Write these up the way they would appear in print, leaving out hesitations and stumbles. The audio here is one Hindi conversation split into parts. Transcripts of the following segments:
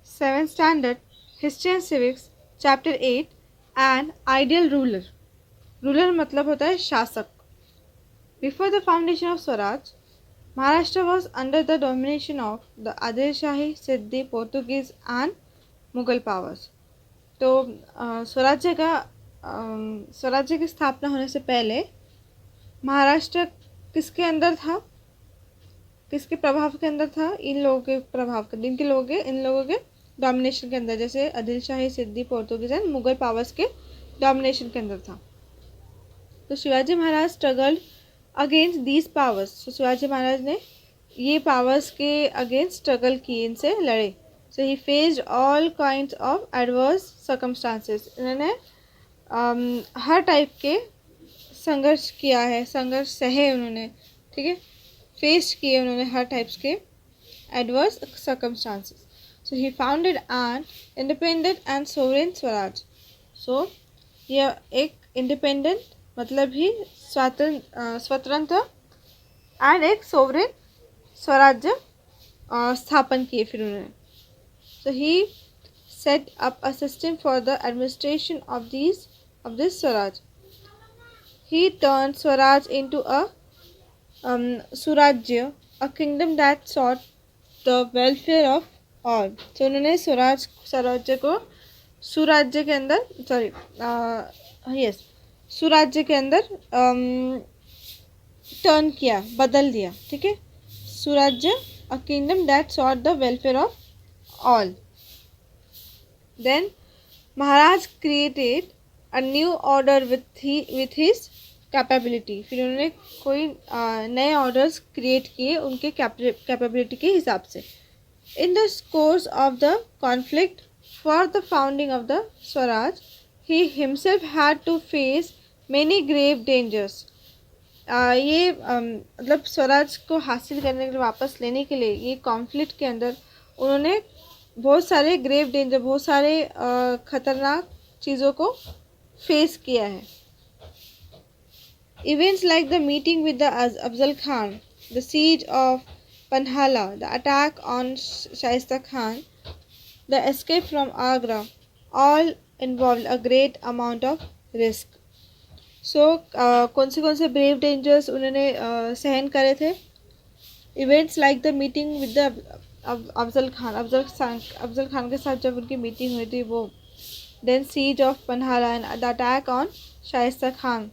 7th Standard, History and Civics, Chapter 8, An Ideal Ruler. Ruler मतलब होता है शासक. Before the foundation of Swaraj, Maharashtra was under the domination of the Adil Shahi, Siddhi, Portuguese and Mughal powers. तो स्वराज्य की स्थापना होने से पहले महाराष्ट्र किसके अंदर था, किसके प्रभाव के अंदर था? इन लोगों के प्रभाव के, इन लोगों के डोमिनेशन के अंदर, जैसे आदिल शाही, सिद्दी, पोर्तुगीज एंड मुगल पावर्स के डोमिनेशन के अंदर था. तो शिवाजी महाराज स्ट्रगल्ड अगेंस्ट दीज पावर्स. तो शिवाजी महाराज ने ये पावर्स के अगेंस्ट स्ट्रगल किए, इनसे लड़े. So he faced all kinds of adverse circumstances. इन्होंने हर टाइप के संघर्ष किया है, संघर्ष सहे उन्होंने, ठीक है, फेस किए उन्होंने हर टाइप्स के adverse circumstances. So he founded an independent and sovereign Swaraj. So यह एक इंडिपेंडेंट मतलब ही स्वतंत्र एंड एक सोवरेन स्वराज्य स्थापन किए फिर उन्होंने. So he set up a system for the administration of this Swaraj. He turned Swaraj into a Surajya, a kingdom that sought the welfare of all. तो उन्होंने स्वराज्य को सुराज्य के अंदर सुराज्य के अंदर टर्न किया, बदल दिया, ठीक है. सुराज्य, a kingdom that sought the welfare of all. Then Maharaj created a new order with his capability. फिर उन्होंने कोई नए ऑर्डर्स क्रिएट किए उनके कैपेबिलिटी के हिसाब से. In the course of the conflict for the founding of the Swaraj, he himself had to face many grave dangers. ये मतलब स्वराज को हासिल करने के लिए, वापस लेने के लिए, ये कॉन्फ्लिक्ट के अंदर उन्होंने बहुत सारे ग्रेव डेंजर, बहुत सारे खतरनाक चीज़ों को फेस किया है. Events like the meeting with the Afzal Khan, the siege of Panhala, the attack on Shaista Khan, the escape from Agra, all involved a great amount of risk. So, कौन से brave dangers उन्होंने सहन करे थे? Events like the meeting with the Afzal Khan के साथ जब उनकी मीटिंग हुई थी वो, then siege of Panhala and the attack on Shaista Khan,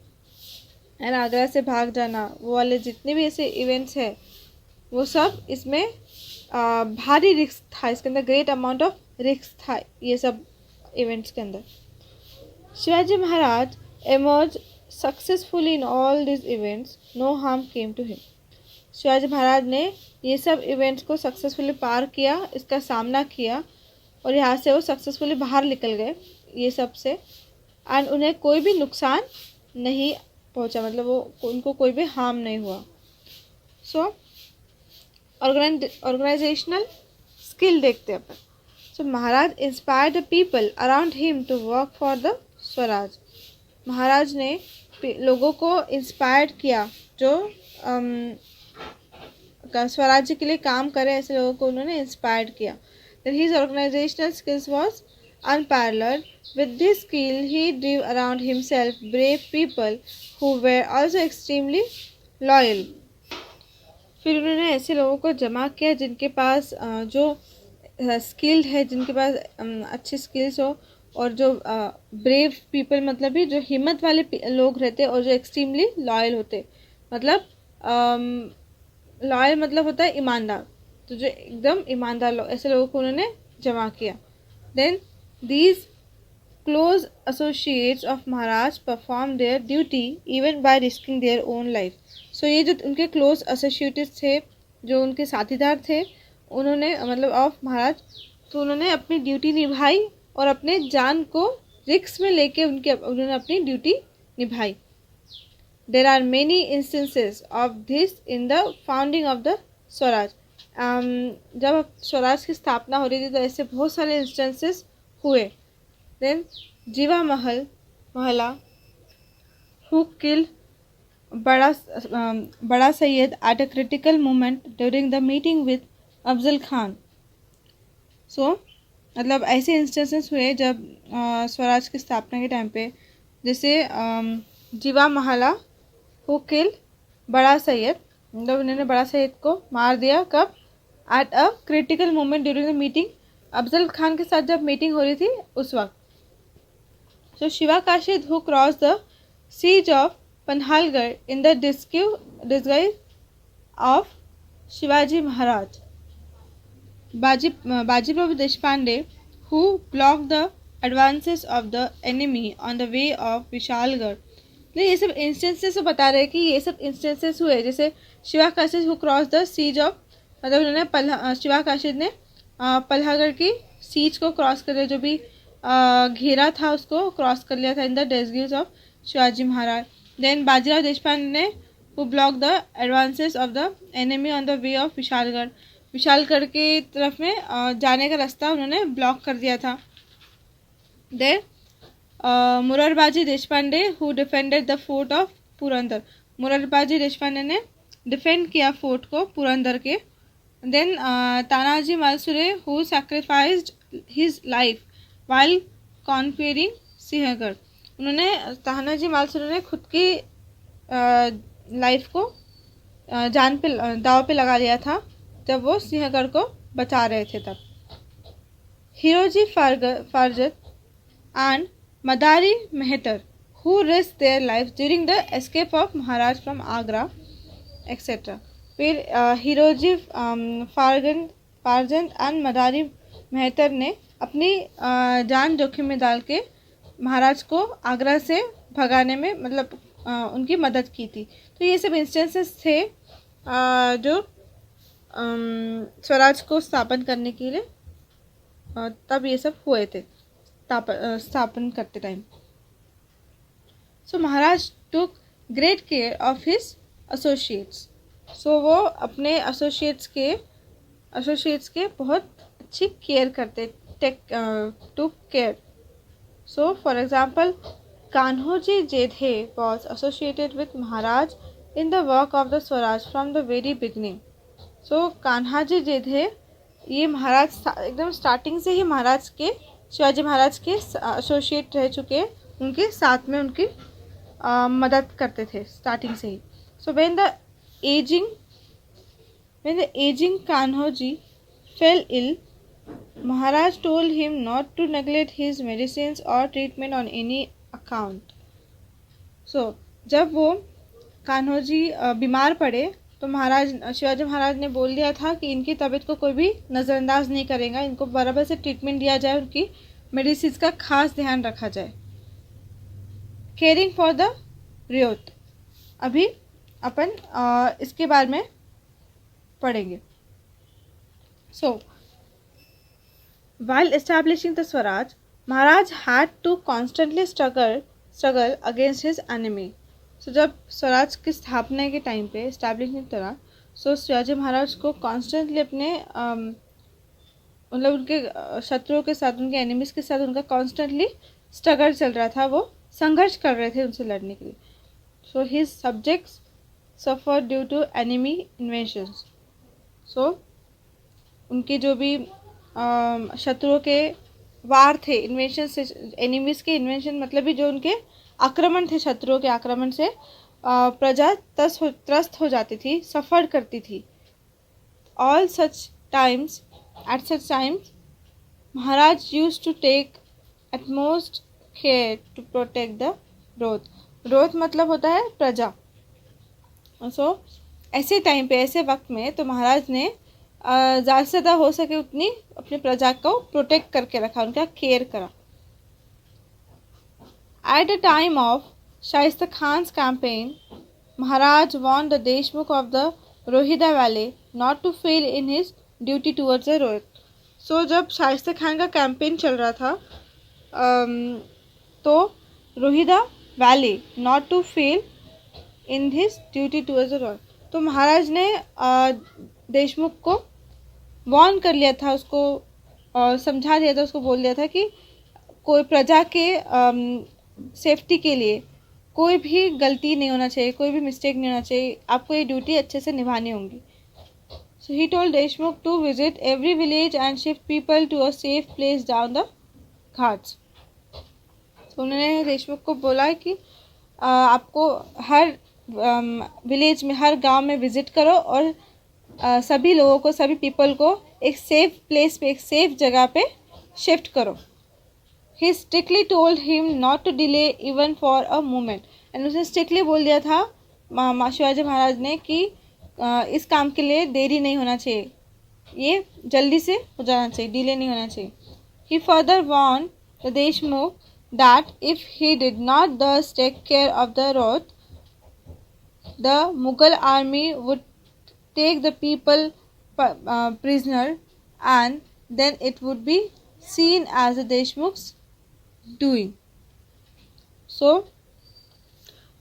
and Agra से भाग जाना, वो वाले जितने भी ऐसे इवेंट्स हैं वो सब इसमें भारी रिस्क था, इसके अंदर ग्रेट अमाउंट ऑफ रिस्क था ये सब इवेंट्स के अंदर. Shivaji Maharaj emerge successfully in all this events, no harm came to him. Shivaji Maharaj ने ये सब इवेंट्स को सक्सेसफुली पार किया, इसका सामना किया और यहाँ से वो सक्सेसफुली बाहर निकल गए ये सब से, एंड उन्हें कोई भी नुकसान नहीं पहुंचा, मतलब वो उनको कोई भी हार्म नहीं हुआ. सो ऑर्गेनाइजेशनल स्किल देखते हैं अपन. So Maharaj inspire the people around him to work for the Swaraj. Maharaj ने लोगों को इंस्पायर किया जो स्वराज्य के लिए काम करें, ऐसे लोगों को उन्होंने इंस्पायर किया. That his organisational skills was unparalleled. With this skill, he drew around himself brave people who were also extremely loyal. फिर उन्होंने ऐसे लोगों को जमा किया जिनके पास जो स्किल्ड है, जिनके पास अच्छी स्किल्स हो, और जो ब्रेव पीपल मतलब भी जो हिम्मत वाले लोग रहते और जो एक्सट्रीमली लॉयल होते. मतलब लॉयल मतलब होता है ईमानदार, तो जो एकदम ईमानदार लोग, ऐसे लोगों को उन्होंने जमा किया. Then these close associates of Maharaj performed their duty even by risking their own life. So ये जो उनके close associates थे, जो उनके साथीदार थे, उन्होंने मतलब ऑफ महाराज, तो उन्होंने अपनी ड्यूटी निभाई और अपने जान को रिस्क में लेके उन्होंने अपनी ड्यूटी निभाई. There are many instances of this in the founding of the Swaraj. जब स्वराज की स्थापना हो रही थी तो ऐसे बहुत सारे इंस्टेंसेस हुए. देन जीवा महला who kill Bada Sayyed at a critical moment during the meeting with Afzal Khan. So मतलब ऐसे इंस्टेंसेस हुए जब स्वराज की स्थापना के टाइम पे, जैसे जीवा महला हु किल बड़ा सैयद, मतलब उन्होंने बड़ा सैयद को मार दिया। कब? At a critical moment during the meeting, Afzal Khan के साथ जब मीटिंग हो रही थी उस वक्त। So Shiva Kashid who cross the siege of Panhalgad in the disguise of Shivaji Maharaj. Baji Prabhu Deshpande who blocked the advances of the enemy on the way of Vishalgarh. तो ये सब इंस्टेंसेस बता रहे हैं कि ये सब इंस्टेंसेस हुए, जैसे Shiva Kashid who cross the siege of, मतलब उन्होंने शिवा काशिद ने पल्हागढ़ की सीज को क्रॉस कर लिया, जो भी घेरा था उसको क्रॉस कर लिया था in the disguise of Shivaji Maharaj. Then Bajirao Deshpande ने who block the advances of the enemy on the way of Vishalgad, Vishalgad की तरफ में जाने का रास्ता उन्होंने ब्लॉक कर दिया था। Then Murarbaji Deshpande who defended the fort of Purandar, Murarbaji Deshpande ने डिफेंड किया फोर्ट को पुरंदर के। Then Tanaji Malusare who sacrificed his life while conquering Sinhagad, उन्होंने तानाजी मालसुरे ने खुद की लाइफ को जान पे दाव पे लगा दिया था जब वो सिंहगढ़ को बचा रहे थे तब। Hiroji Farzand and Madari Mehtar who risk their life during the escape of Maharaj from Agra etcetera. फिर हिरोजी फारजत एंड मदारी मेहतर ने अपनी जान जोखिम में डाल के महाराज को आगरा से भगाने में, मतलब उनकी मदद की थी। तो ये सब इंस्टेंसेस थे जो स्वराज को स्थापन करने के लिए तब ये सब हुए थे स्थापन करते time. So Maharaj took great care of his associates, so वो अपने एसोसिएट्स के बहुत अच्छी केयर करते, took care. So for example Kanhoji Jedhe was associated with Maharaj in the work of the Swaraj from the very beginning. So Kanhoji Jedhe ये महाराज एकदम स्टार्टिंग से ही महाराज के, शिवाजी महाराज के एसोसिएट रह चुके, उनके साथ में उनकी मदद करते थे स्टार्टिंग से ही। So when the ageing Kanhoji fell ill, Maharaj told him not to neglect his medicines और treatment on any account. So जब वो कान्होजी बीमार पड़े तो शिवाजी महाराज ने बोल दिया था कि इनकी तबीयत को कोई भी नज़रअंदाज नहीं करेगा, इनको बराबर से ट्रीटमेंट दिया जाए, उनकी मेडिसिन का खास ध्यान रखा जाए। केयरिंग फॉर द रियोत, अभी अपन इसके बारे में पढ़ेंगे। सो while establishing the Swaraj, Maharaj had to constantly struggle against his enemy. So जब स्वराज की स्थापना के टाइम पे एस्टैब्लिशमेंट की तरह, सो शिवाजी महाराज को कॉन्स्टेंटली अपने मतलब उनके शत्रुओं के साथ, उनके एनिमीज के साथ उनका कॉन्स्टेंटली स्ट्रगल चल रहा था, वो संघर्ष कर रहे थे उनसे लड़ने के लिए। So his subjects suffer due to enemy invasions. So उनके जो भी शत्रुओं के वार थे, इन्वेंशन से, एनिमीज के इन्वेंशन मतलब भी जो उनके आक्रमण थे, शत्रुओं के आक्रमण से प्रजा त्रस्त हो जाती थी, सफ़र करती थी। At such times Maharaj used to take utmost care to protect the ryot मतलब होता है प्रजा। सो ऐसे टाइम पे, ऐसे वक्त में तो महाराज ने ज़्यादा से ज़्यादा हो सके उतनी अपनी प्रजा को प्रोटेक्ट करके रखा, उनका केयर करा। At the time of Shaista Khan's campaign, Maharaj warned the Deshmukh of the Rohida Valley not to fail in his duty towards the Rohit. So जब शाइस्ता खान का कैंपेन चल रहा था तो Rohida valley not to fail in his duty towards the Rohit, तो महाराज ने देशमुख को वार्न कर लिया था, उसको समझा दिया था, उसको बोल दिया था कि कोई प्रजा के सेफ्टी के लिए कोई भी गलती नहीं होना चाहिए, कोई भी मिस्टेक नहीं होना चाहिए, आपको ये ड्यूटी अच्छे से निभानी होंगी। So he told Deshmukh to visit every village and shift people to a safe place down the ghats. तो उन्होंने देशमुख को बोला कि आपको हर विलेज में, हर गांव में विजिट करो और सभी लोगों को, सभी पीपल को एक सेफ प्लेस पे, एक सेफ जगह पे शिफ्ट करो. He strictly told him not to delay even for a moment. And उसने स्ट्रिक्टली बोल दिया था शिवाजी महाराज ने कि इस काम के लिए देरी नहीं होना चाहिए, ये जल्दी से हो जाना चाहिए, डिले नहीं होना चाहिए. He further warned the Deshmukh that if he did not thus take care of the road, the Mughal army would take the people prisoner and then it would be seen as the Deshmukh's doing. So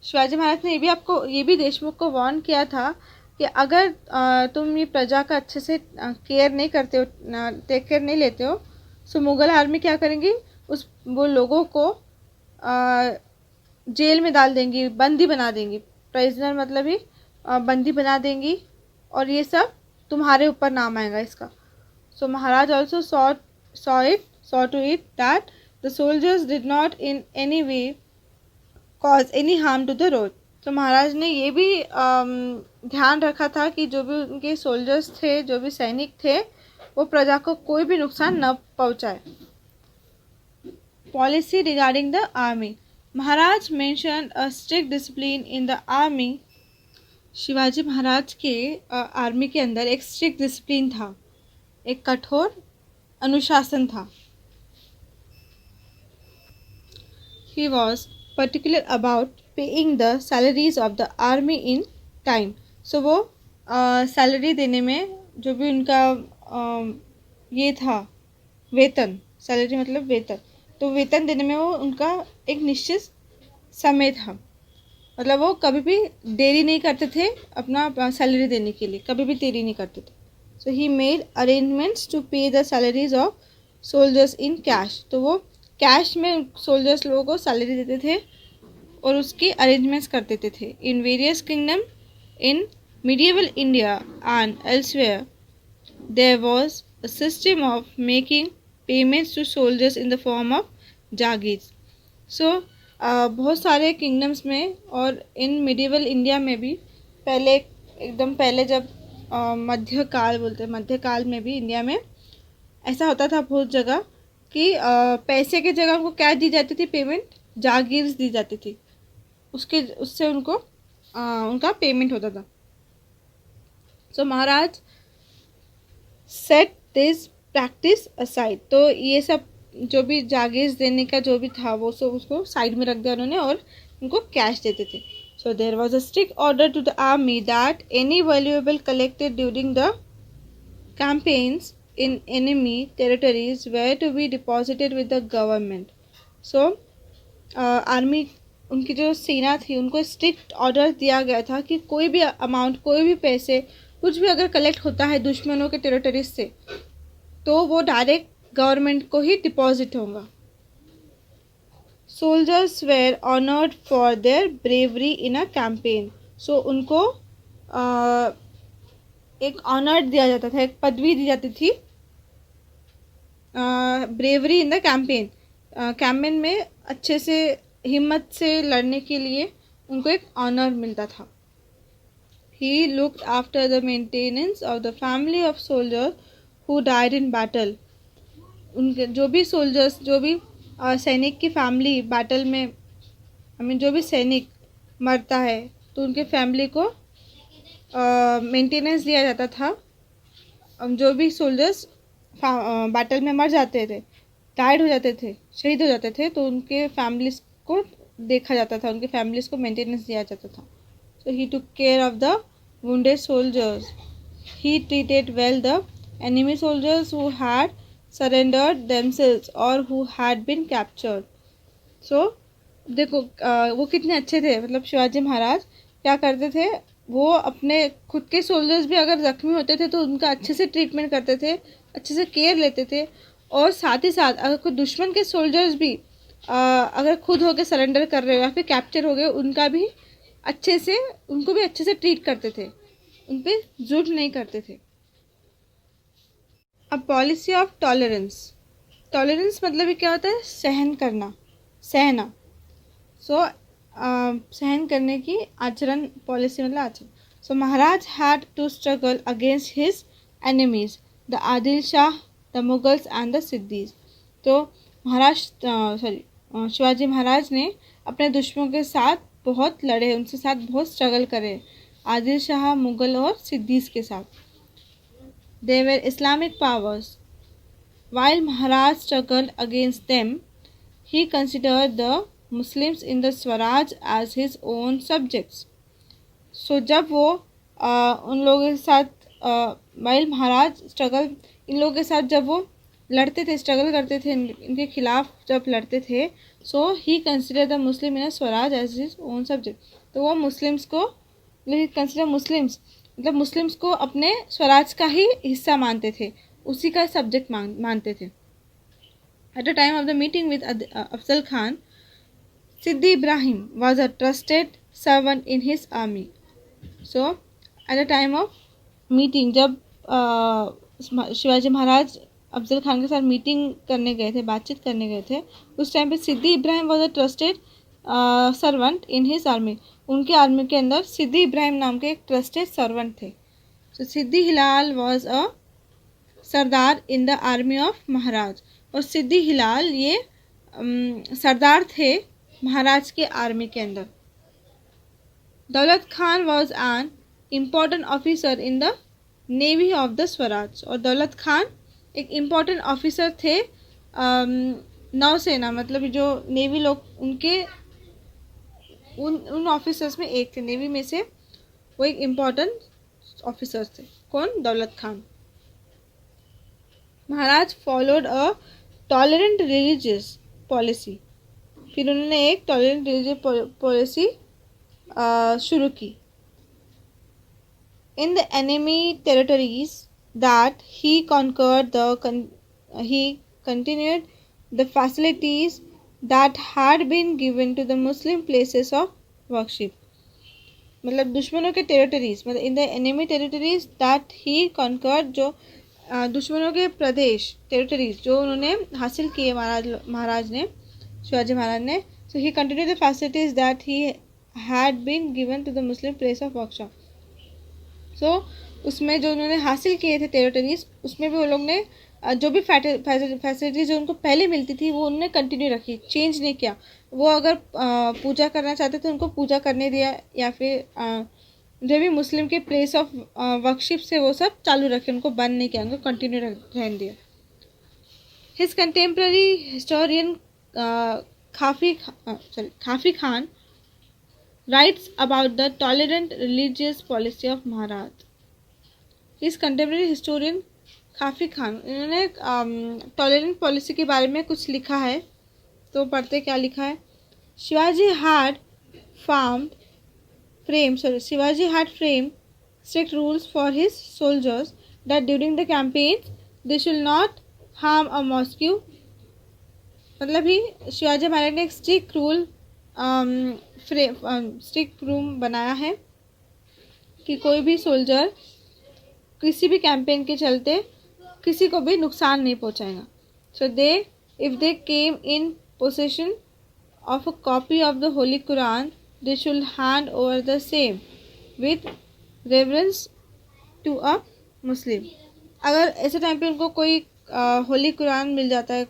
Shivaji Maharaj ने ये भी देशमुख को वार्न किया था कि अगर तुम ये प्रजा का अच्छे से केयर नहीं करते हो, टेक केयर नहीं लेते हो, सो मुग़ल आर्मी क्या करेंगी, वो लोगों को जेल में डाल देंगी, बंदी बना देंगी. प्रिजनर मतलब ही बंदी बना देंगी और ये सब तुम्हारे ऊपर नाम आएगा इसका. सो महाराज also saw to it that the soldiers did not in any way cause any harm to the road. तो महाराज ने ये भी ध्यान रखा था कि जो भी उनके सोल्जर्स थे, जो भी सैनिक थे, वो प्रजा को कोई भी नुकसान न पहुंचाए. Policy regarding the army. Maharaj maintain a strict discipline in the army. Shivaji Maharaj के आर्मी के अंदर एक स्ट्रिक्ट डिसिप्लिन था, एक कठोर अनुशासन था. He was particular about paying the salaries of the army in time. So वो सैलरी देने में, जो भी उनका ये था वेतन, सैलरी मतलब वेतन, तो वेतन देने में वो उनका एक निश्चित समय था. मतलब वो कभी भी देरी नहीं करते थे अपना सैलरी देने के लिए, कभी भी देरी नहीं करते थे. So he made arrangements to पे the salaries of soldiers in cash. तो वो कैश में सोल्जर्स लोगों को सैलरी देते थे और उसकी अरेंजमेंट्स कर देते थे. In various kingdom in medieval India and elsewhere there was a system of making payments to soldiers in the form of जागीर. सो बहुत सारे किंगडम्स में और इन मिडिवल इंडिया में भी, पहले एकदम पहले जब मध्यकाल बोलते हैं, मध्यकाल में भी इंडिया में ऐसा होता था बहुत जगह कि पैसे के जगह उनको क्या दी जाती थी, पेमेंट जागीर दी जाती थी, उससे उनको उनका पेमेंट होता था. सो महाराज सेट दिस प्रैक्टिस असाइड. तो ये सब जो भी जागीर देने का जो भी था वो सब उसको साइड में रख दिया उन्होंने और उनको कैश देते थे. So there was a strict order to the army that any valuable collected during the campaigns in enemy territories were to be deposited with the government. So army, उनकी जो सेना थी, उनको स्ट्रिक्ट ऑर्डर दिया गया था कि कोई भी अमाउंट, कोई भी पैसे, कुछ भी अगर कलेक्ट होता है दुश्मनों के टेरिटरीज से, तो वो डायरेक्ट गवर्नमेंट को ही डिपॉजिट होगा. Soldiers were honoured for their bravery in a campaign. So उनको एक ऑनर दिया जाता था, एक पदवी दी जाती थी bravery in the campaign. Campaign में अच्छे से हिम्मत से लड़ने के लिए उनको एक ऑनर मिलता था. He looked after the maintenance of the family of soldiers who died in battle. उनके जो भी सोल्जर्स, जो भी सैनिक की फैमिली बैटल में, जो भी सैनिक मरता है तो उनके फैमिली को मेंटेनेंस दिया जाता था. जो भी सोल्जर्स बैटल में मर जाते थे, टायर्ड हो जाते थे, शहीद हो जाते थे, तो उनके फैमिलीज को देखा जाता था, उनके फैमिलीज को मेंटेनेंस दिया जाता था. So he took care of the wounded soldiers. He treated well the enemy soldiers who had surrendered themselves और who had been captured. So देखो वो कितने अच्छे थे. मतलब शिवाजी महाराज क्या करते थे, वो अपने खुद के सोल्जर्स भी अगर जख्मी होते थे तो उनका अच्छे से ट्रीटमेंट करते थे, अच्छे से केयर लेते थे. और साथ ही साथ अगर कोई दुश्मन के सोल्जर्स भी अगर खुद होके सरेंडर कर रहे हो या फिर कैप्चर हो गए, उनको भी अच्छे से ट्रीट करते थे, उन पर जुल्म नहीं करते थे. A policy of tolerance. Tolerance मतलब ये क्या होता है? सहन करना, सहना। सो सहन करने की आचरण, पॉलिसी मतलब आचरण। So Maharaj had to struggle against his enemies, the Adil Shah, the Mughals and the Siddis. तो शिवाजी महाराज ने अपने दुश्मनों के साथ बहुत लड़े, उनके साथ बहुत स्ट्रगल करे, आदिल शाह, मुगल और सिद्दीज के साथ। They were Islamic powers. While Maharaj struggled against them, he considered the Muslims in the Swaraj as his own subjects. So जब वो उन लोगों के साथ while महाराज स्ट्रगल, इन लोगों के साथ जब वो लड़ते थे, स्ट्रगल करते थे, इनके खिलाफ जब लड़ते थे, so he consider the Muslim in a Swaraj as his own subject. तो वो मुस्लिम्स को, कंसिडर मुस्लिम्स मतलब मुस्लिम्स को अपने स्वराज का ही हिस्सा मानते थे, उसी का सब्जेक्ट मानते थे। Eight the time of the meeting with Afzal Khan, Siddi Ibrahim was a trusted servant in his army. So eight the time of meeting, जब शिवाजी महाराज अफजल खान के साथ मीटिंग करने गए थे, बातचीत करने गए थे, उस टाइम पे Siddi Ibrahim was a trusted servant in his army. उनके आर्मी के अंदर सिद्दी इब्राहिम नाम के एक ट्रस्टेड सर्वेंट थे। So Siddi Hilal was a sardar in the army of Maharaj. और सिद्दी हिलाल ये सरदार थे महाराज के आर्मी के अंदर। दौलत Khan was an important officer in the navy of the Swaraj. और दौलत खान एक इम्पॉर्टेंट ऑफिसर थे नौसेना, मतलब जो नेवी लोग, उनके उन ऑफिसर्स में एक थे, नेवी में से वो एक इम्पॉर्टेंट ऑफिसर्स थे। कौन? Daulat Khan. Maharaj followed a tolerant religious policy. फिर उन्होंने एक टॉलरेंट रिलीजियस पॉलिसी शुरू की। In the enemy territories that he conquered he continued the facilities that had been given to the Muslim places of worship। मतलब दुश्मनों के टेरिटरीज, मतलब in the enemy territories that he conquered, जो दुश्मनों के प्रदेश, टेरिटरीज जो उन्होंने हासिल किए महाराज ने, शिवाजी महाराज ने। So he continue the facilities that he had been given to the Muslim place of worship. So उसमें जो उन्होंने हासिल किए थे टेरिटरीज, उसमें भी वो लोग ने जो भी फैसिलिटीज जो उनको पहले मिलती थी वो उन्होंने कंटिन्यू रखी, चेंज नहीं किया। वो अगर पूजा करना चाहते थे उनको पूजा करने दिया, या फिर जो भी मुस्लिम के प्लेस ऑफ वर्कशिप से वो सब चालू रखे, उनको बंद नहीं किया, उनको कंटिन्यू रहने दिया। हिज कंटेम्प्रेरी हिस्टोरियन खाफी Khan writes about the tolerant religious policy of Maharaj. His contemporary historian खाफी खान, इन्होंने टॉलरेंट पॉलिसी के बारे में कुछ लिखा है, तो पढ़ते क्या लिखा है। Shivaji had framed strict rules for his soldiers that during the campaign they should not harm a mosque। मतलब ही शिवाजी महाराज ने एक स्ट्रिक्ट रूल बनाया है कि कोई भी सोल्जर किसी भी कैंपेन के चलते किसी को भी नुकसान नहीं पहुंचाएगा। So if they came in possession of a copy of the holy Quran, they should hand over the same with reverence to a Muslim. अगर ऐसे टाइम पे उनको कोई होली कुरान मिल जाता है,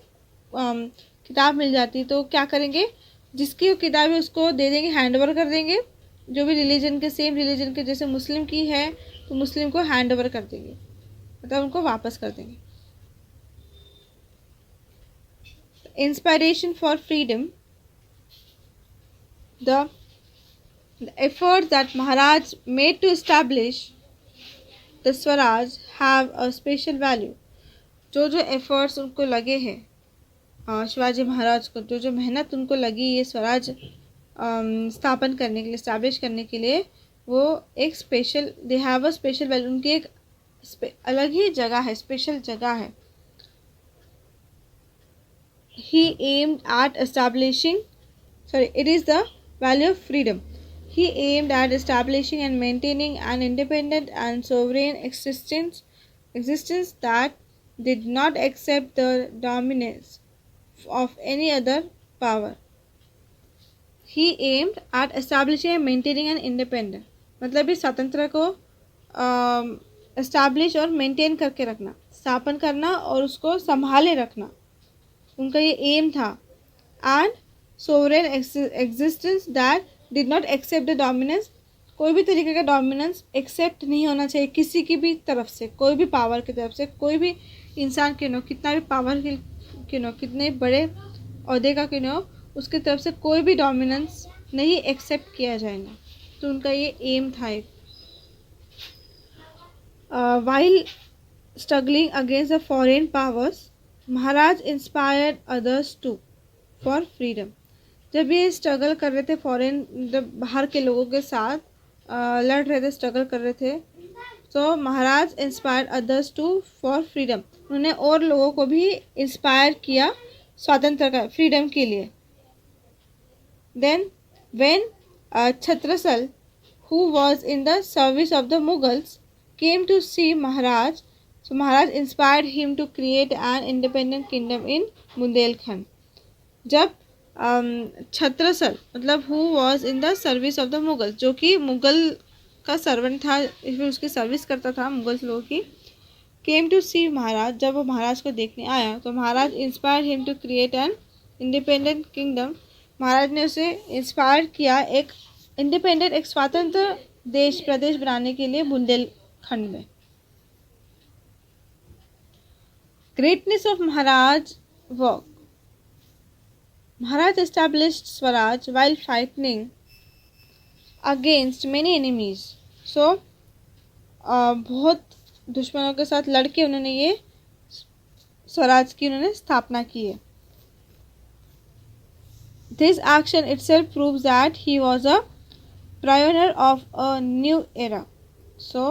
किताब मिल जाती, तो क्या करेंगे, जिसकी किताब है उसको दे देंगे, हैंड ओवर कर देंगे। जो भी रिलीजन के, सेम रिलीजन के, जैसे मुस्लिम की है तो मुस्लिम को हैंड ओवर कर देंगे, मतलब उनको वापस कर देंगे। Inspiration for freedom. The efforts that Maharaj made to establish the Swaraj have a special value। जो जो efforts उनको लगे हैं शिवाजी महाराज को, जो जो मेहनत उनको लगी ये स्वराज स्थापन करने के लिए, इस्टेब्लिश करने के लिए, वो एक special, they have a special value, उनकी एक अलग ही जगह है, स्पेशल जगह है। He aimed at establishing, it is the value of freedom। He aimed at establishing and maintaining an independent and sovereign existence that did not accept the dominance of any other power. He aimed at establishing and maintaining an independent, मतलब इस स्वतंत्र को एस्टैब्लिश और मेंटेन करके रखना, स्थापन करना और उसको संभाले रखना, उनका ये एम था. And sovereign existence that did not accept the dominance, कोई भी तरीके का डोमिनेंस एक्सेप्ट नहीं होना चाहिए किसी की भी तरफ से, कोई भी पावर की तरफ से, कोई भी इंसान क्यों न हो, कितना भी पावर क्यों न हो, कितने बड़े अहदे का क्यों न हो, उसकी तरफ से कोई भी डोमिनेंस नहीं एक्सेप्ट किया जाएगा. तो उनका ये एम था. एक while struggling against the foreign powers, Maharaj inspired others to for freedom. जब ये स्ट्रगल कर रहे थे फॉरेन, जब बाहर के लोगों के साथ लड़ रहे थे, स्ट्रगल कर रहे थे, तो Maharaj inspired others to for freedom, उन्होंने और लोगों को भी इंस्पायर किया स्वातंत्र का, फ्रीडम के लिए. Then when Chhatrasal who was in the service of the Mughals came to see Maharaj, so Maharaj inspired him to create an independent kingdom in Bundelkhand. जब छत्रसल मतलब who was in the service of the Mughals, जो कि मुगल का सर्वेंट था, इसमें उसकी सर्विस करता था मुगल लोगों की, came to see महाराज, जब वो महाराज को देखने आया तो Maharaj inspire him to create an independent kingdom. Maharaj ने उसे इंस्पायर किया एक इंडिपेंडेंट, एक स्वतंत्र देश प्रदेश बनाने के लिए बुंदेलखंड में. Greatness of Maharaj work. Maharaj established Swaraj while fighting against many enemies. सो बहुत दुश्मनों के साथ लड़के उन्होंने ये स्वराज की उन्होंने स्थापना की है. This action itself proves that he was a pioneer of a new era. So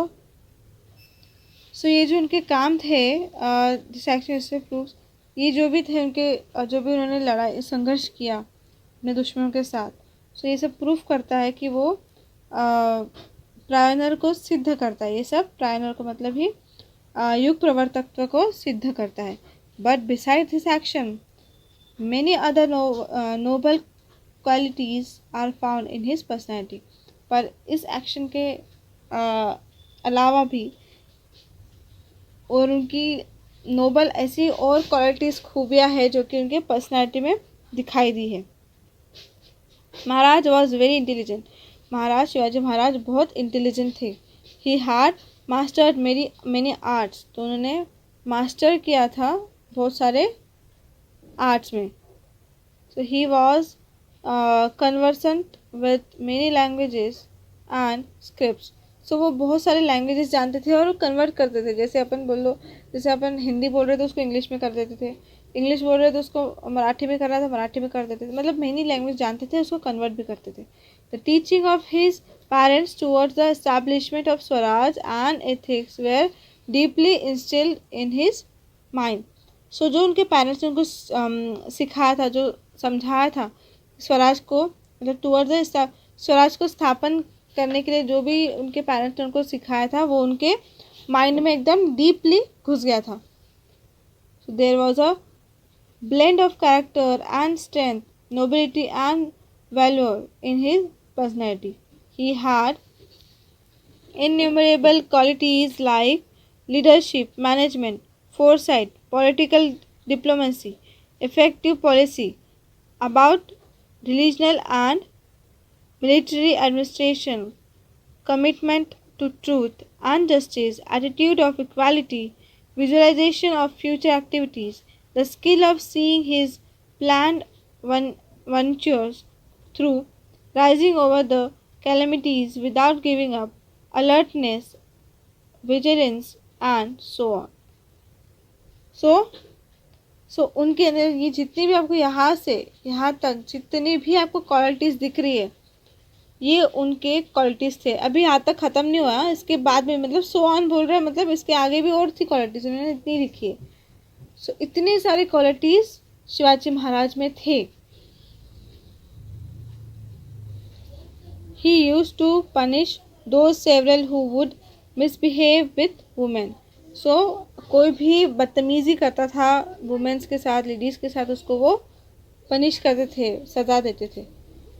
ये जो उनके काम थे, this action itself proves, ये जो भी थे उनके, जो भी उन्होंने लड़ाई संघर्ष किया अपने दुश्मनों के साथ, सो ये सब प्रूफ करता है कि वो प्रायनर को सिद्ध करता है. ये सब प्रायनर को मतलब ही युग प्रवर्तकत्व को सिद्ध करता है. But beside this action many other noble qualities are found in his personality. पर इस एक्शन के अलावा भी और उनकी नोबल ऐसी और क्वालिटीज़ खूबियाँ हैं जो कि उनके पर्सनालिटी में दिखाई दी है. Maharaj was very intelligent. Maharaj Shivaji Maharaj बहुत इंटेलिजेंट थे. He had mastered many arts, तो उन्होंने मास्टर किया था बहुत सारे आर्ट्स में. So he was conversant with many languages and scripts. So वो बहुत सारे लैंग्वेजेस जानते थे और कन्वर्ट करते थे. जैसे अपन बोल लो, जैसे अपन हिंदी बोल रहे थे उसको इंग्लिश में कर देते थे, इंग्लिश बोल रहे थे उसको मराठी में कर रहा था मराठी में कर देते थे, मतलब मेनी लैंग्वेज जानते थे, उसको कन्वर्ट भी करते थे. The teaching of his parents towards the establishment of Swaraj and ethics were deeply instilled in his mind. So जो उनके पेरेंट्स ने उनको सिखाया था, जो समझाया था स्वराज को, मतलब टूवर्ड द स्वराज को स्थापन करने के लिए जो भी उनके पेरेंट्स ने उनको सिखाया था, वो उनके माइंड में एकदम डीपली घुस गया था. So there was a blend of character and strength, nobility and valour in his personality. He had innumerable qualities like leadership, management, foresight, political diplomacy, effective policy about regional and military administration, commitment to truth and justice, attitude of equality, visualization of future activities, the skill of seeing his planned ventures through, rising over the calamities without giving up, alertness, vigilance, and so on. सो उनके अंदर ये जितनी भी आपको यहाँ से यहाँ तक जितनी भी आपको क्वालिटीज़ दिख रही है, ये उनके क्वालिटीज़ थे. अभी यहाँ तक ख़त्म नहीं हुआ, इसके बाद में मतलब सो ऑन बोल रहे हैं, मतलब इसके आगे भी और थी क्वालिटीज़, उन्होंने इतनी लिखी है. सो इतनी सारी क्वालिटीज़ शिवाजी महाराज में थे. He used to punish those several who would misbehave with women. So कोई भी बदतमीज़ी करता था वुमेन्स के साथ, लेडीज़ के साथ, उसको वो पनिश करते थे, सज़ा देते थे.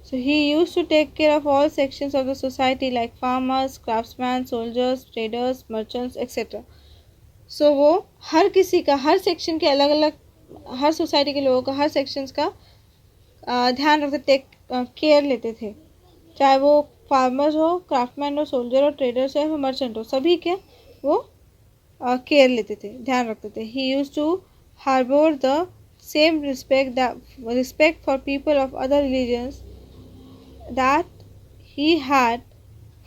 So he used to take care of all sections of the society like farmers, craftsmen, soldiers, traders, merchants, etc. So वो हर किसी का, हर सेक्शन के अलग अलग, हर सोसाइटी के लोगों का, हर सेक्शंस का ध्यान रखते, टेक केयर लेते थे. चाहे वो फार्मर्स हो, क्राफ्टमैन हो, सोल्जर हो, ट्रेडर्स हो, मर्चेंट हो, सभी के वो केयर लेते थे, ध्यान रखते थे. He use to harbour the same respect for people of other religions that he had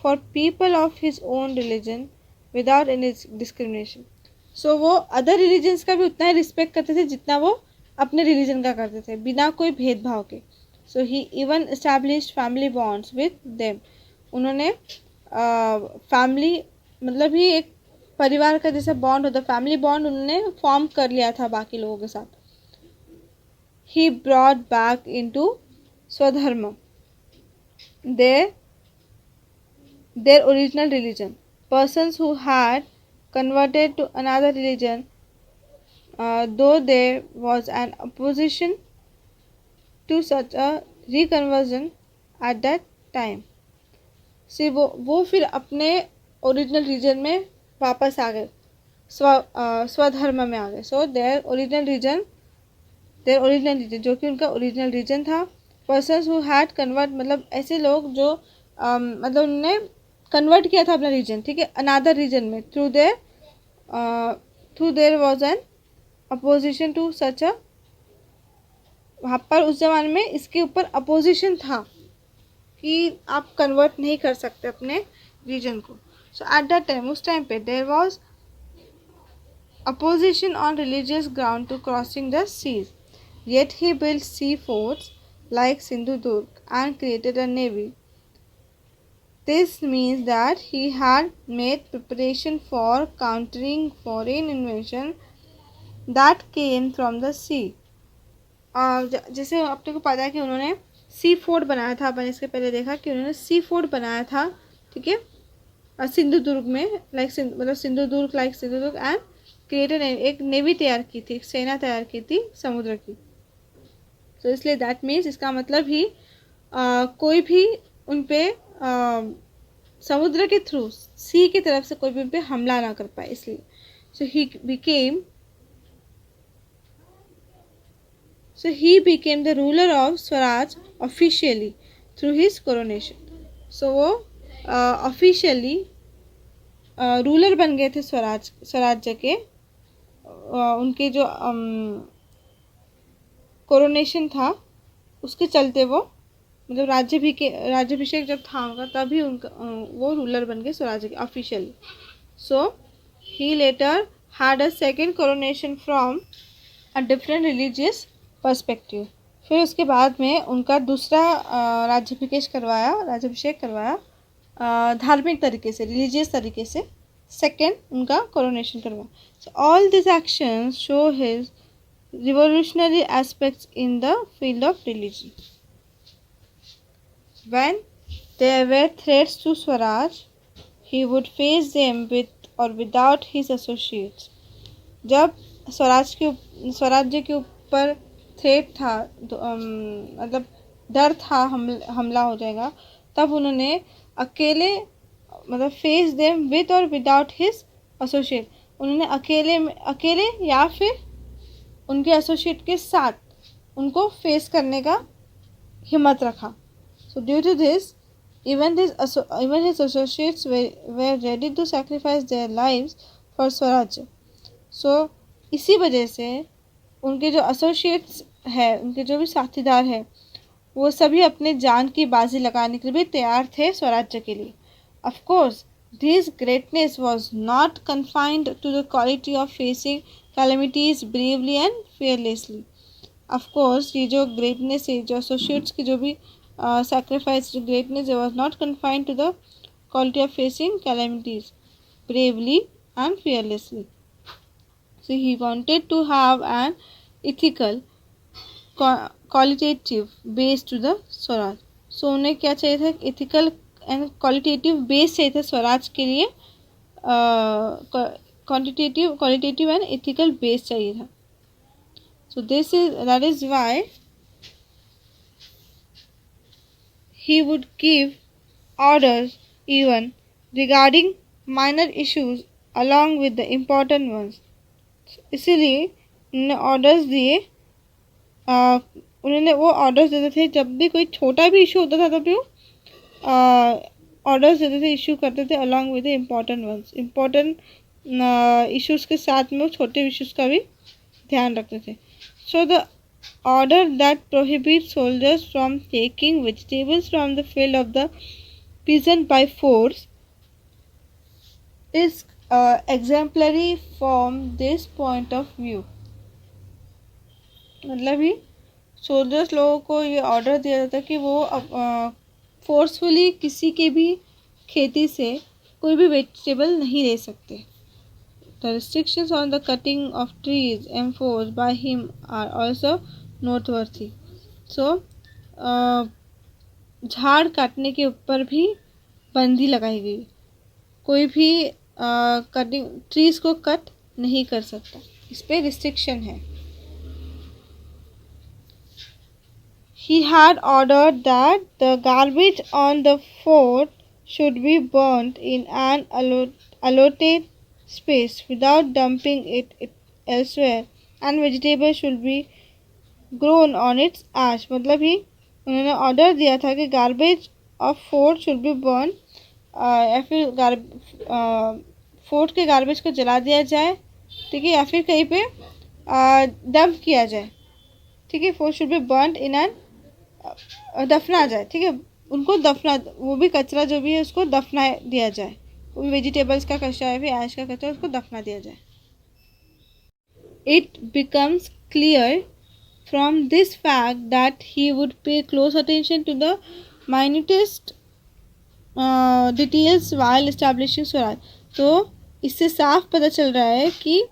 for people of his own religion without any discrimination. So वो अदर रिलीजन्स का भी उतना ही रिस्पेक्ट करते थे जितना वो अपने रिलीजन का करते थे, बिना कोई भेदभाव के. So he even established family bonds with them. उन्होंने फैमिली मतलब ही एक परिवार का जैसा बॉन्ड होता, फैमिली बॉन्ड उन्होंने फॉर्म कर लिया था बाकी लोगों के साथ. ही ब्रॉट बैक इनटू स्वधर्म their original religion. Persons who had converted to another religion, though there was an opposition to such a reconversion at that time. See वो फिर अपने ओरिजिनल रीजन में वापस आ गए, स्वधर्म में आ गए. सो देयर ओरिजिनल रीजन जो कि उनका ओरिजिनल रीजन था. पर्सन्स हु हैड कन्वर्ट मतलब ऐसे लोग जो मतलब उन्होंने कन्वर्ट किया था अपना रीजन, ठीक है, अनादर रीजन में, through there was an opposition to such a. वहाँ पर उस जमाने में इसके ऊपर अपोजिशन था कि आप कन्वर्ट नहीं कर सकते अपने रीजन को. सो एट दैट टाइम, उस टाइम पे there was opposition on religious ground to crossing the seas. Yet he build sea forts like Sindhudurg and created a navy. This means that he had made preparation for countering foreign invasion that came from the sea. जैसे आपने को पता है कि उन्होंने सी फोर्ट बनाया था, अपन इसके पहले देखा कि उन्होंने सी फोर्ट बनाया था, ठीक है, सिंधुदुर्ग में, सिंधुदुर्ग एंड क्रिएटेड एक नेवी तैयार की थी, एक सेना तैयार की थी समुद्र की. तो इसलिए दैट मीन्स इसका मतलब ही कोई भी उन पे समुद्र के थ्रू, सी की तरफ से कोई भी उन पे हमला ना कर पाए, इसलिए. So he became the ruler of Swaraj officially through his coronation. So वो ऑफिशियली रूलर बन गए थे स्वराज्य के, उनके जो कोरोनेशन था उसके चलते वो मतलब राज्याभिषेक जब था उनका, तभी उनका वो रूलर बन गए स्वराज्य के officially. So he later had a second coronation from a different religious perspective. फिर उसके बाद में उनका दूसरा राज्याभिषेक करवाया धार्मिक तरीके से, रिलीजियस तरीके से. सेकेंड उनका कोरोनेशन करवाया. So all this actions show his revolutionary aspects in the field of religion. When there were threats to Swaraj, he would face them with or without his associates. जब स्वराज्य के ऊपर थ्रेट था, मतलब डर था हमला हो जाएगा, तब उन्होंने अकेले मतलब फेस देम विद और विदाउट हिज एसोसिएट. उन्होंने अकेले या फिर उनके एसोसिएट के साथ उनको फेस करने का हिम्मत रखा. So due to this even his associates were ready to sacrifice their lives for स्वराज्य. सो इसी वजह से उनके जो एसोसिएट्स है, उनके जो भी साथीदार है, वो सभी अपने जान की बाजी लगाने के लिए भी तैयार थे स्वराज्य के लिए. Of course this greatness was not confined to the quality of facing calamities bravely and fearlessly. Of course ये जो greatness है, जो associates की जो भी sacrifice greatness was not confined to the quality of facing calamities bravely and fearlessly. So he wanted to have an ethical qualitative base to the Swaraj. So उन्हें क्या चाहिए था, ethical एंड क्वालिटेटिव बेस चाहिए था स्वराज के लिए, क्वालिटेटिव एंड एथिकल बेस चाहिए था. So that is why he would give orders even regarding minor issues along with the important ones. इसीलिए उन्होंने ऑर्डर्स दिए. उन्होंने वो ऑर्डर्स देते थे जब भी कोई छोटा भी इशू होता था तब भी ऑर्डर्स देते थे, इशू करते थे along with the important once. Important issues के साथ में वो छोटे इश्यूज़ का भी ध्यान रखते थे. So the order that prohibits soldiers from taking vegetables from the field of the peasant by force is exemplary from this point of view. मतलब ही सोल्जर्स लोगों को ये ऑर्डर दिया जाता कि वो फोर्सफुली किसी के भी खेती से कोई भी वेजिटेबल नहीं ले सकते. The restrictions on the cutting of trees enforced by him are also noteworthy. So, झाड़ काटने के ऊपर भी बंदी लगाई गई. कोई भी कटिंग ट्रीज को कट नहीं कर सकता, इस पे रिस्ट्रिक्शन है. He had ordered that the garbage on the fort should be burnt in an allotted space without dumping it elsewhere, and vegetables should be grown on its ash. मतलब ही उन्होंने ऑर्डर दिया था कि garbage of fort should be burn, या फिर फोर्ट के गार्बेज को जला दिया जाए, ठीक है, या फिर कहीं पे डंप किया जाए, ठीक है. Fort should be burn in an, दफना जाए, ठीक है, उनको दफना, वो भी कचरा जो भी है उसको दफना दिया जाए. वेजिटेबल्स का कचरा है फिर ऐश का कचरा, उसको दफना दिया जाए. It becomes clear from this fact that he would pay close attention to the minutest details while establishing Swaraj. तो इससे साफ पता चल रहा है कि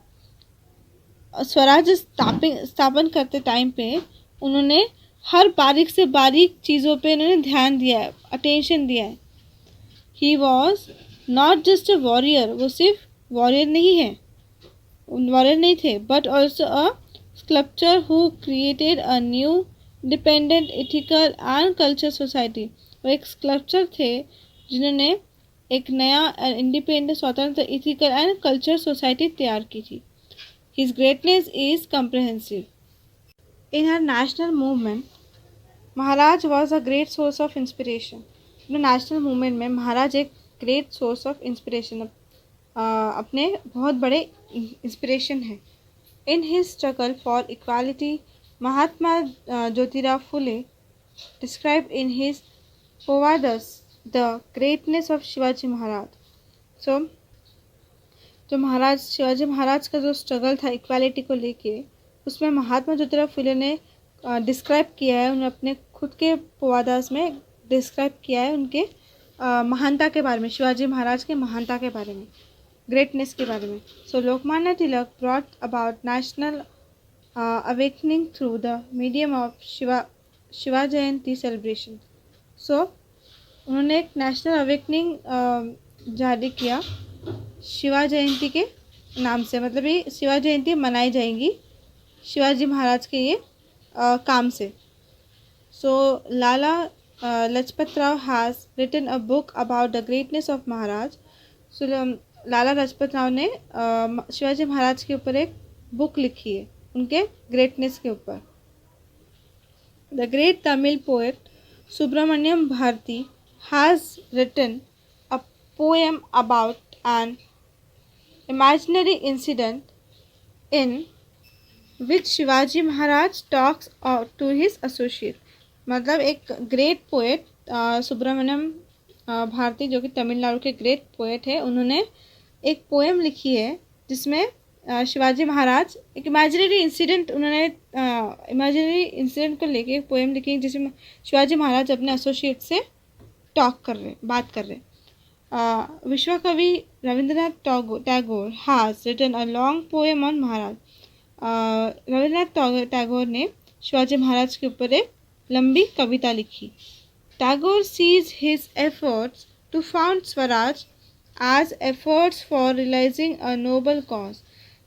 स्वराज स्थापन करते टाइम पे उन्होंने हर बारीक से बारीक चीज़ों पे उन्होंने ध्यान दिया है, अटेंशन दिया है. He was not just a warrior, वो सिर्फ वॉरियर नहीं थे, but also a sculpture who created a new dependent ethical and culture society. वो एक स्कल्पचर थे जिन्होंने एक नया इंडिपेंडेंट स्वतंत्र एथिकल एंड कल्चर सोसाइटी तैयार की थी. His greatness is comprehensive. In her national movement Maharaj was a great source of inspiration. National movement में महाराज एक ग्रेट सोर्स ऑफ इंस्पिरेशन, अपने बहुत बड़े इंस्पिरेशन है. In his struggle for equality Mahatma Jyotirao Phule describe in his powadas the greatness of Shivaji Maharaj. So जो महाराज शिवाजी महाराज का जो स्ट्रगल था इक्वालिटी को लेके, उसमें महात्मा ज्योतिराव फुले ने डिस्क्राइब किया है, उन्होंने अपने खुद के पोवादास में डिस्क्राइब किया है उनके महानता के बारे में, शिवाजी महाराज के महानता के बारे में, ग्रेटनेस के बारे में. So Lokmanya Tilak brought about national awakening through the medium of Shiva Jayanti celebration. So उन्होंने एक नेशनल अवेकनिंग जारी किया शिवा जयंती के नाम से. मतलब ये शिवा जयंती मनाई जाएंगी शिवाजी महाराज के ये काम से. सो लाला Lajpat Rao has written a book about the greatness of Maharaj. So Lala Lajpat Rao ने शिवाजी महाराज के ऊपर एक बुक लिखी है उनके ग्रेटनेस के ऊपर. The great Tamil poet Subramaniam Bharati has written a poem about an imaginary incident in which Shivaji Maharaj talks to his associate. मतलब एक ग्रेट पोएट सुब्रमण्यम भारती जो कि तमिलनाडु के ग्रेट पोएट है, उन्होंने एक पोएम लिखी है जिसमें शिवाजी महाराज एक इमेजिनरी इंसिडेंट को लेके एक पोएम लिखी है जिसमें शिवाजी महाराज अपने एसोसिएट से बात कर रहे. विश्व कवि Rabindranath Tagore has written a long poem on Maharaj. Rabindranath Tagore ने शिवाजी महाराज के ऊपर एक लंबी कविता लिखी. Tagore sees his efforts to found Swaraj as efforts for realizing a noble cause.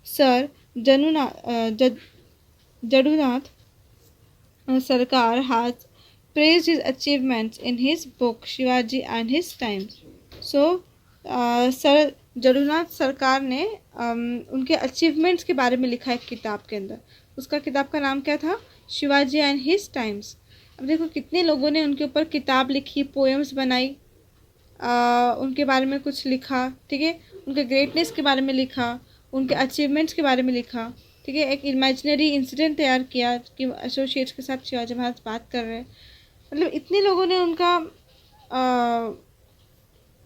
Sir Jadunath Sarkar has praised his achievements in his book Shivaji and His Times. So, sir Jadunath सरकार ने उनके अचीवमेंट्स के बारे में लिखा है किताब के अंदर. उसका किताब का नाम क्या था? Shivaji and his times. अब देखो कितने लोगों ने उनके ऊपर किताब लिखी, पोएम्स बनाई, उनके बारे में कुछ लिखा, ठीक है, उनके ग्रेटनेस के बारे में लिखा, उनके अचीवमेंट्स के बारे में लिखा, ठीक है, एक इमेजिनरी इंसिडेंट तैयार किया कि एसोसिएट्स के साथ शिवाजी महाराज बात कर रहे हैं. मतलब इतने लोगों ने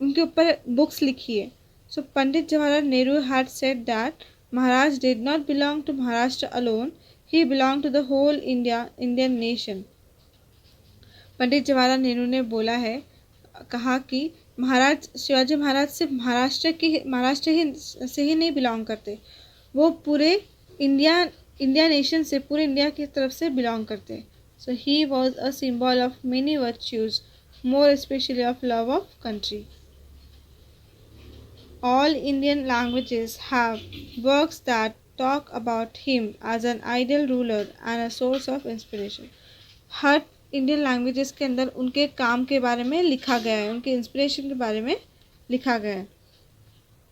उनके ऊपर बुक्स लिखी है. So Pandit Jawaharlal Nehru had said that Maharaj did not belong to Maharashtra alone, he belong to the whole Indian nation. Pandit Jawaharlal Nehru ने बोला है, कहा कि महाराज शिवाजी महाराज सिर्फ महाराष्ट्र से ही नहीं बिलोंग करते, वो पूरे इंडिया नेशन से, पूरे इंडिया की तरफ से बिलोंग करते. So he was a symbol of many virtues, more specially of love of country. All Indian languages have works that talk about him as an ideal ruler and a source of inspiration. Her Indian languages के अंदर उनके काम के बारे में लिखा गया है, उनके इंस्पिरेशन के बारे में लिखा गया है.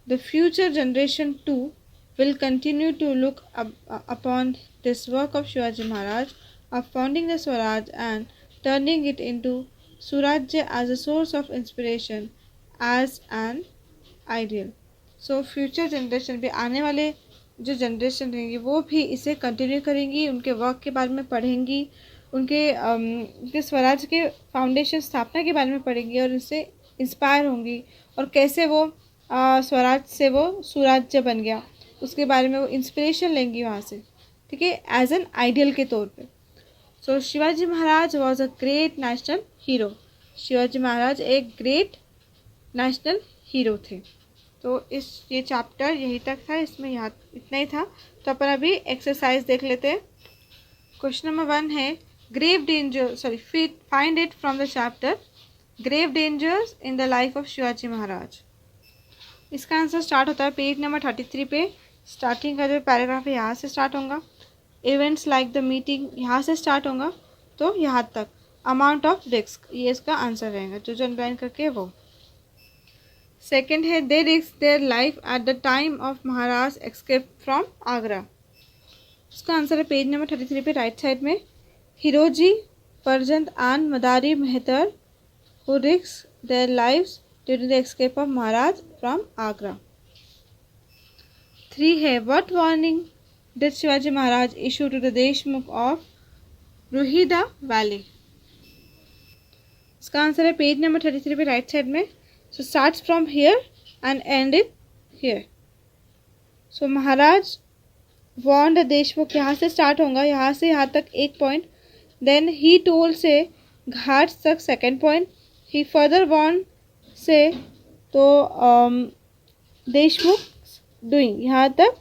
The future generation too will continue to look upon this work of Shivaji Maharaj of founding the Swaraj and turning it into Surajya as a source of inspiration, as an ideal. So future generation भी, आने वाले जो जनरेशन रहेंगी वो भी इसे कंटिन्यू करेंगी, उनके वर्क के बारे में पढ़ेंगी, उनके स्वराज के फाउंडेशन स्थापना के बारे में पढ़ेंगी और इससे इंस्पायर होंगी, और कैसे वो स्वराज से वो सुराज्य बन गया उसके बारे में वो इंस्पिरेशन लेंगी वहाँ से, ठीक है, एज एन आइडियल के तौर पे. So Shivaji Maharaj was a great national hero. Shivaji Maharaj एक ग्रेट नेशनल हीरो थे. तो ये चैप्टर यही तक था, इसमें यहाँ इतना ही था. तो अपन अभी एक्सरसाइज देख लेते हैं. क्वेश्चन नंबर 1 है find it from the chapter grave dangers in the life of Shivaji Maharaj. इसका आंसर स्टार्ट होता है पेज नंबर 33 पे. स्टार्टिंग का जो पैराग्राफ है यहाँ से स्टार्ट होगा. इवेंट्स लाइक द मीटिंग यहाँ से स्टार्ट होगा तो यहाँ तक. अमाउंट ऑफ रिस्क, ये इसका आंसर रहेगा जो अंडरलाइन करके वो. सेकेंड है they risk their life at the time of Maharaj escape from Agra. उसका आंसर है पेज नंबर 33 पे राइट साइड में. Hiroji Farzand and Madari Mehtar who risk their lives during the escape of Maharaj from Agra. 3 है what warning did Shivaji Maharaj issue to the Deshmukh of Rohida valley. इसका आंसर है पेज नंबर 33 पे राइट साइड में. So starts from here and end it here. So Maharaj warned the Deshmukh, यहाँ से स्टार्ट होगा, यहाँ से यहाँ तक एक पॉइंट. Then he told से घाट तक second point. He further warned से तो देशमुख doing यहाँ तक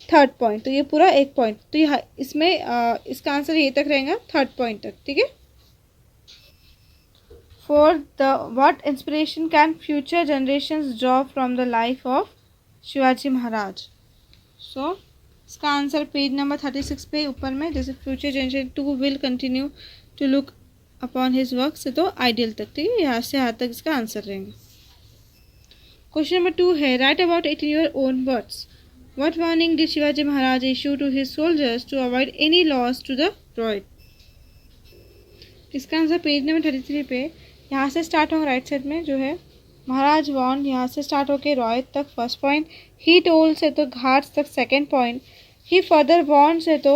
थर्ड पॉइंट. तो ये पूरा एक पॉइंट. तो यहाँ इसमें इसका आंसर ये तक रहेगा थर्ड पॉइंट तक, ठीक है. For what inspiration can future generations draw from the life of Shivaji Maharaj. सो इसका आंसर पेज नंबर 36 पे ऊपर में, जैसे future generation too will continue to look upon his work से तो आइडियल तक, ठीक है, यहाँ से यहाँ तक इसका आंसर रहेगा. क्वेश्चन नंबर 2 है write about it in your own words. What warning did Shivaji Maharaj issue to his soldiers to avoid any loss to the ryot. इसका आंसर पेज नंबर 33 पे यहाँ से स्टार्ट होगा राइट साइड में जो है महाराज वॉर्न, यहाँ से स्टार्ट होकर रॉयत तक फर्स्ट पॉइंट. ही टोल्ड से तो घाट तक second point. He further warn से तो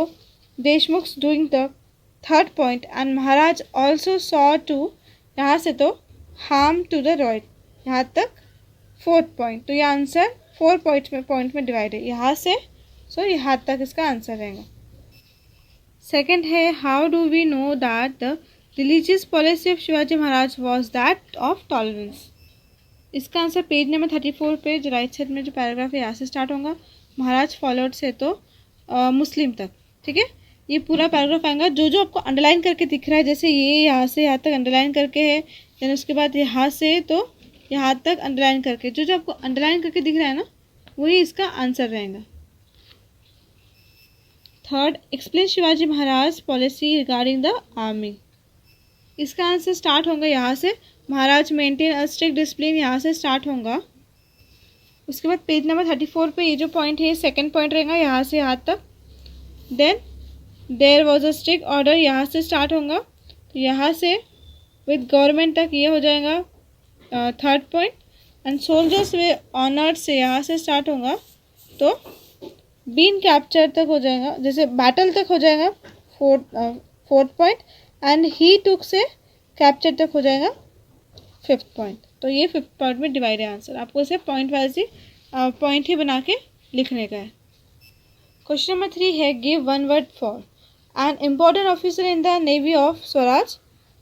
देशमुख डूइंग तक third point. And Maharaj also saw to यहाँ से तो हार्म टू द रॉयत यहाँ तक फोर्थ पॉइंट. तो ये आंसर 4 पॉइंट में डिवाइड है यहाँ से. सो यहाँ तक इसका आंसर रहेगा. सेकेंड है how do we know that the religious policy of Shivaji Maharaj was that of tolerance. इसका आंसर पेज नंबर 34 पे जो राइट साइड में जो पैराग्राफ है यहाँ से स्टार्ट होगा. महाराज फॉलोड से तो मुस्लिम तक, ठीक है. ये पूरा पैराग्राफ आएगा. जो आपको अंडरलाइन करके दिख रहा है, जैसे ये यहाँ से यहाँ तक अंडरलाइन करके है, देन उसके बाद यहाँ से तो यहाँ तक अंडरलाइन करके, जो जो आपको अंडरलाइन करके दिख रहा है ना, वही इसका आंसर रहेगा। Third, explain Shivaji Maharaj policy regarding the army. इसका आंसर स्टार्ट होगा यहाँ से, महाराज मेंटेन अ स्ट्रिक्ट डिसिप्लिन, यहाँ से स्टार्ट होगा। उसके बाद पेज नंबर 34 पे ये जो पॉइंट है, सेकंड पॉइंट रहेगा यहाँ से यहाँ तक। Then there was a strict order, यहाँ से स्टार्ट होगा, तो यहाँ से विद गवर्नमेंट तक ये हो जाएगा third point. And soldiers way honoured से यहाँ से स्टार्ट होगा, तो बीन कैप्चर तक हो जाएगा, जैसे बैटल तक हो जाएगा fourth point. And he took से कैप्चर तक हो जाएगा फिफ्थ पॉइंट। तो ये फिफ्थ पॉइंट में डिवाइड है आंसर, आपको इसे पॉइंट वाइज ही पॉइंट ही बना के लिखने का है। क्वेश्चन नंबर 3 है, give one word for an important officer in the navy of Swaraj.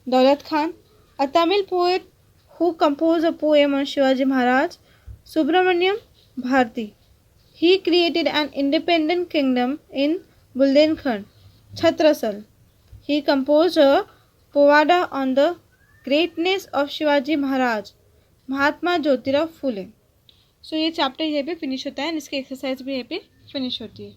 Daulat Khan. A Tamil poet who compose a poem on Shivaji Maharaj. Subramania Bharati. He created an independent kingdom in Bundelkhand. Chhatrasal. He composed a povada on the greatness of Shivaji Maharaj. Mahatma Jyotirao Phule. So ये चैप्टर यहाँ पे फिनिश होता है, इसकी एक्सरसाइज भी यहाँ पे फिनिश होती है।